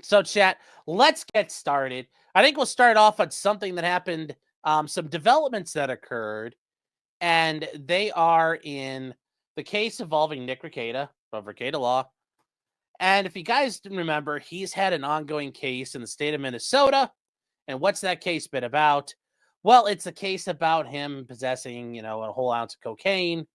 So, chat, let's get started. I think we'll start off on something that happened, some developments that occurred, and they are in the case involving Nick Rekieta of Rekieta Law. And if you guys remember, he's had an ongoing case in the state of Minnesota. And what's that case been about? Well, it's a case about him possessing, a whole ounce of cocaine,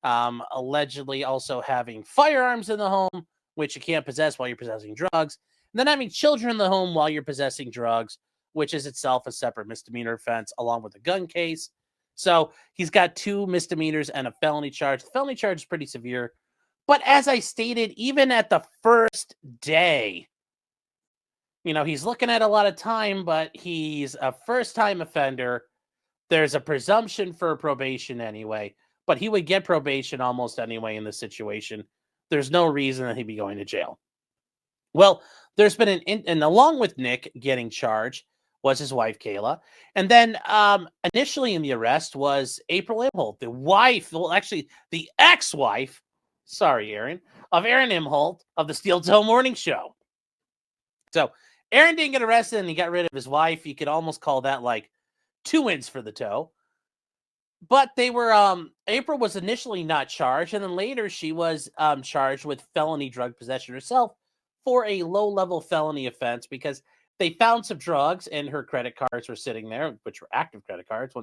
allegedly also having firearms in the home, which you can't possess while you're possessing drugs, and then having children in the home while you're possessing drugs, which is itself a separate misdemeanor offense, along with a gun case. So he's got 2 misdemeanors and a felony charge. The felony charge is pretty severe. But as I stated, even at the first day, he's looking at a lot of time, but he's a first-time offender. There's a presumption for probation anyway, but he would get probation almost anyway in this situation. There's no reason that he'd be going to jail. Well, there's been and along with Nick getting charged was his wife, Kayla. And then initially in the arrest was April Imholt, the wife, well, actually the ex-wife, sorry, Aaron, of Aaron Imholt of the Steel Toe Morning Show. So Aaron didn't get arrested and he got rid of his wife. You could almost call that like 2 wins for the toe. But they were, April was initially not charged, and then later she was charged with felony drug possession herself for a low-level felony offense because they found some drugs and her credit cards were sitting there, which were active credit cards.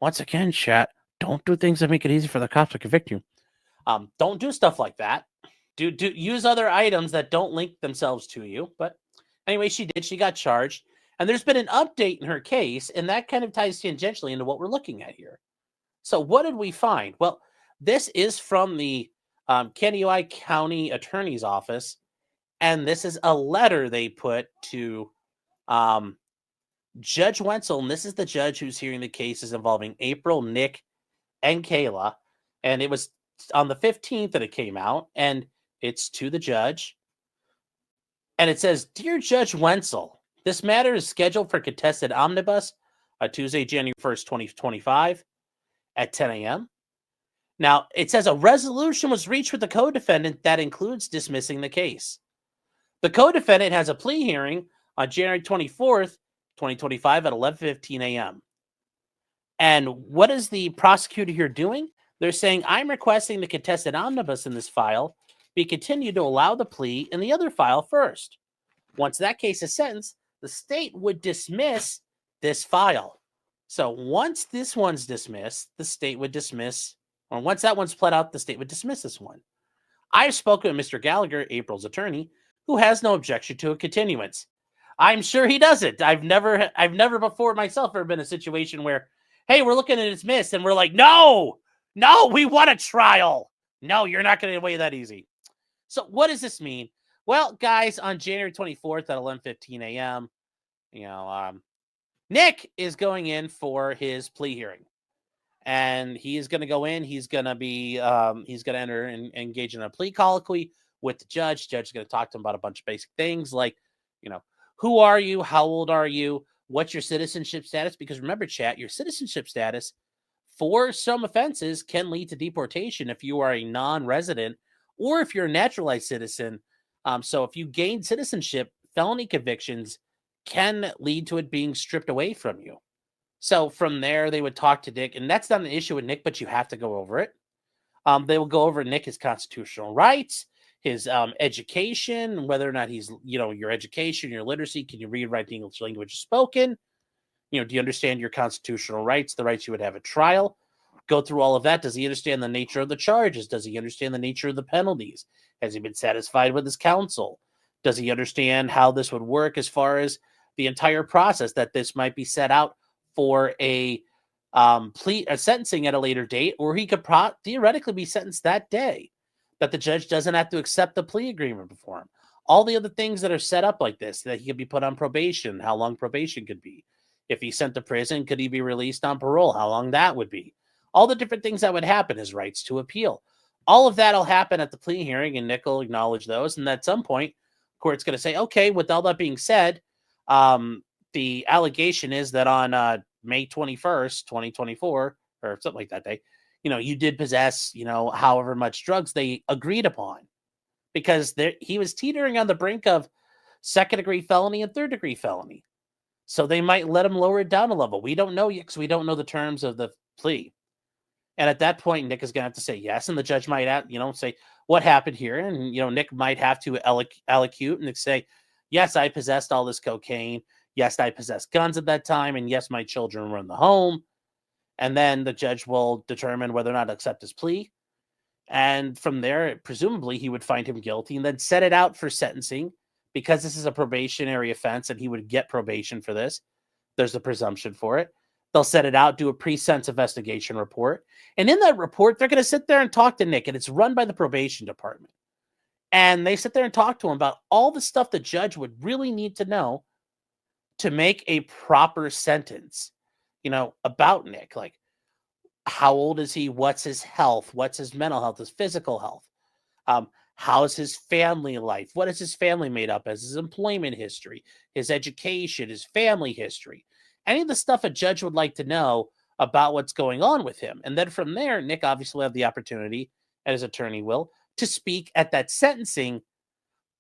Once again, chat, don't do things that make it easy for the cops to convict you. Don't do stuff like that. Do use other items that don't link themselves to you. But anyway, she did. She got charged. And there's been an update in her case, and that kind of ties tangentially into what we're looking at here. So what did we find? Well, this is from the Kennewick County Attorney's Office, and this is a letter they put to Judge Wenzel, and this is the judge who's hearing the cases involving April, Nick, and Kayla, and it was on the 15th that it came out, and it's to the judge, and it says, "Dear Judge Wenzel, this matter is scheduled for contested omnibus Tuesday, January 1st, 2025 at 10 a.m. Now, it says a resolution was reached with the co-defendant that includes dismissing the case. The co-defendant has a plea hearing on January 24th, 2025 at 11:15 a.m. And what is the prosecutor here doing? They're saying, I'm requesting the contested omnibus in this file be continued to allow the plea in the other file first. Once that case is sentenced, the state would dismiss this file. So once this one's dismissed, the state would dismiss, or once that one's pled out, the state would dismiss this one. I've spoken with Mr. Gallagher, April's attorney, who has no objection to a continuance. I'm sure he doesn't. I've never before myself ever been in a situation where, hey, we're looking at dismiss, and we're like, no, we want a trial. No, you're not going to get away that easy. So what does this mean? Well, guys, on January 24th at 11:15 a.m., Nick is going in for his plea hearing. And he is going to go in. He's going to be, he's going to enter and engage in a plea colloquy with the judge. The judge is going to talk to him about a bunch of basic things like, who are you? How old are you? What's your citizenship status? Because remember, chat, your citizenship status for some offenses can lead to deportation if you are a non-resident or if you're a naturalized citizen. So if you gain citizenship, felony convictions can lead to it being stripped away from you. So from there, they would talk to Nick, and that's not an issue with Nick, but you have to go over it. They will go over Nick, his constitutional rights, his education, whether or not he's, your education, your literacy, can you read, write the English language spoken? Do you understand your constitutional rights, the rights you would have at trial? Go through all of that. Does he understand the nature of the charges? Does he understand the nature of the penalties? Has he been satisfied with his counsel? Does he understand how this would work as far as the entire process, that this might be set out for a sentencing at a later date, or he could theoretically be sentenced that day, that the judge doesn't have to accept the plea agreement before him. All the other things that are set up like this, that he could be put on probation, how long probation could be. If he's sent to prison, could he be released on parole? How long that would be. All the different things that would happen, his rights to appeal. All of that will happen at the plea hearing, and Nick will acknowledge those. And at some point, court's going to say, okay, with all that being said, the allegation is that on May 21st, 2024, or something like that day, you did possess, however much drugs they agreed upon. Because he was teetering on the brink of second-degree felony and third-degree felony. So they might let him lower it down a level. We don't know yet because we don't know the terms of the plea. And at that point, Nick is going to have to say yes, and the judge might, say what happened here, and Nick might have to allocute and say, yes, I possessed all this cocaine. Yes, I possessed guns at that time, and yes, my children were in the home. And then the judge will determine whether or not to accept his plea. And from there, presumably, he would find him guilty and then set it out for sentencing because this is a probationary offense and he would get probation for this. There's a presumption for it. They'll set it out, do a pre-sentence investigation report. And in that report, they're going to sit there and talk to Nick, and it's run by the probation department. And they sit there and talk to him about all the stuff the judge would really need to know to make a proper sentence, about Nick. Like, how old is he? What's his health? What's his mental health? His physical health? How's his family life? What is his family made up as? His employment history, his education, his family history, any of the stuff a judge would like to know about what's going on with him. And then from there, Nick obviously will have the opportunity, and his attorney will, to speak at that sentencing.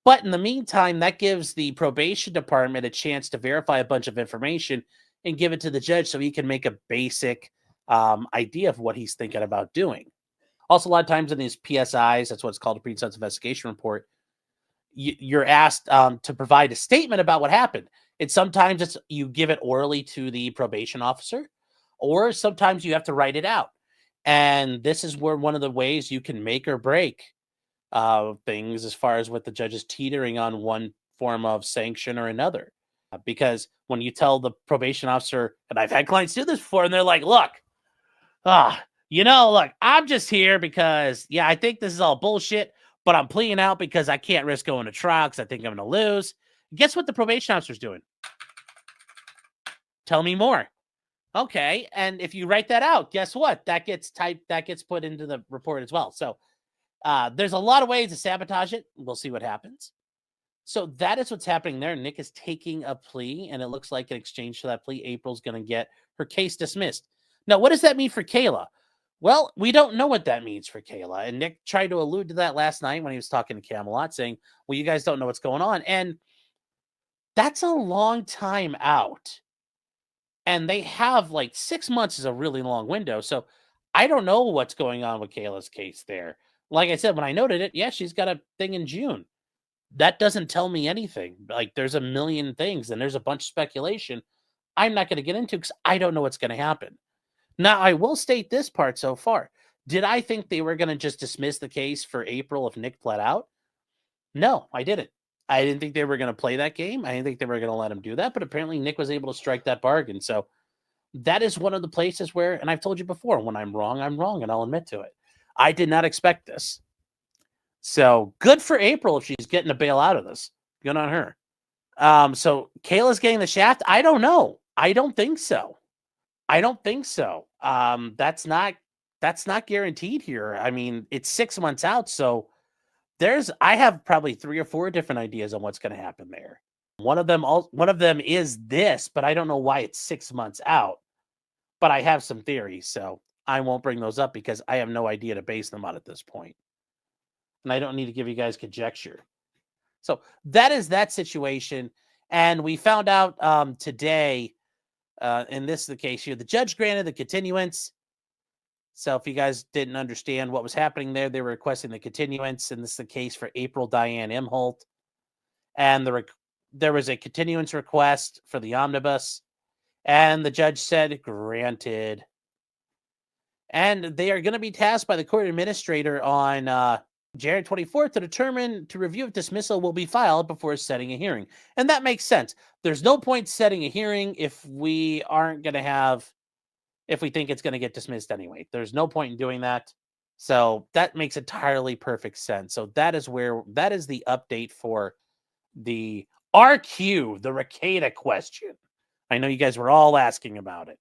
But in the meantime, that gives the probation department a chance to verify a bunch of information and give it to the judge so he can make a basic idea of what he's thinking about doing. Also, a lot of times in these PSIs, that's what's called a pre-sentence investigation report, you're asked to provide a statement about what happened. And sometimes you give it orally to the probation officer, or sometimes you have to write it out. And this is where one of the ways you can make or break things as far as what the judge is teetering on one form of sanction or another. Because when you tell the probation officer, and I've had clients do this before, and they're like, look, I'm just here because, I think this is all bullshit, but I'm pleading out because I can't risk going to trial because I think I'm going to lose. Guess what the probation officer's doing? Tell me more. Okay. And if you write that out, guess what? That gets put into the report as well. So there's a lot of ways to sabotage it. We'll see what happens. So that is what's happening there. Nick is taking a plea, and it looks like in exchange for that plea, April's going to get her case dismissed. Now, what does that mean for Kayla? Well, we don't know what that means for Kayla. And Nick tried to allude to that last night when he was talking to Camelot, saying, well, you guys don't know what's going on. And that's a long time out. And they have 6 months is a really long window. So I don't know what's going on with Kayla's case there. Like I said, when I noted it, she's got a thing in June. That doesn't tell me anything. There's a million things, and there's a bunch of speculation I'm not going to get into because I don't know what's going to happen. Now, I will state this part so far. Did I think they were going to just dismiss the case for April if Nick pled out? No, I didn't. I didn't think they were going to play that game. I didn't think they were going to let him do that, but apparently Nick was able to strike that bargain. So that is one of the places where, and I've told you before, when I'm wrong, and I'll admit to it. I did not expect this. So good for April if she's getting a bail out of this. Good on her. So Kayla's getting the shaft. I don't know. I don't think so. That's not guaranteed here. I mean, it's 6 months out. So I have probably 3 or 4 different ideas on what's going to happen there. One of them is this, but I don't know why it's 6 months out. But I have some theories, so I won't bring those up because I have no idea to base them on at this point. And I don't need to give you guys conjecture. So that is that situation. And we found out today, and this is the case here, the judge granted the continuance. So if you guys didn't understand what was happening there, they were requesting the continuance, and this is the case for April Diane Imholt. And there was a continuance request for the omnibus, and the judge said, granted. And they are going to be tasked by the court administrator on January 24th to review if dismissal will be filed before setting a hearing. And that makes sense. There's no point setting a hearing if we think it's going to get dismissed anyway. There's no point in doing that. So that makes entirely perfect sense. So that is the update for the RQ, the Rekieta question. I know you guys were all asking about it.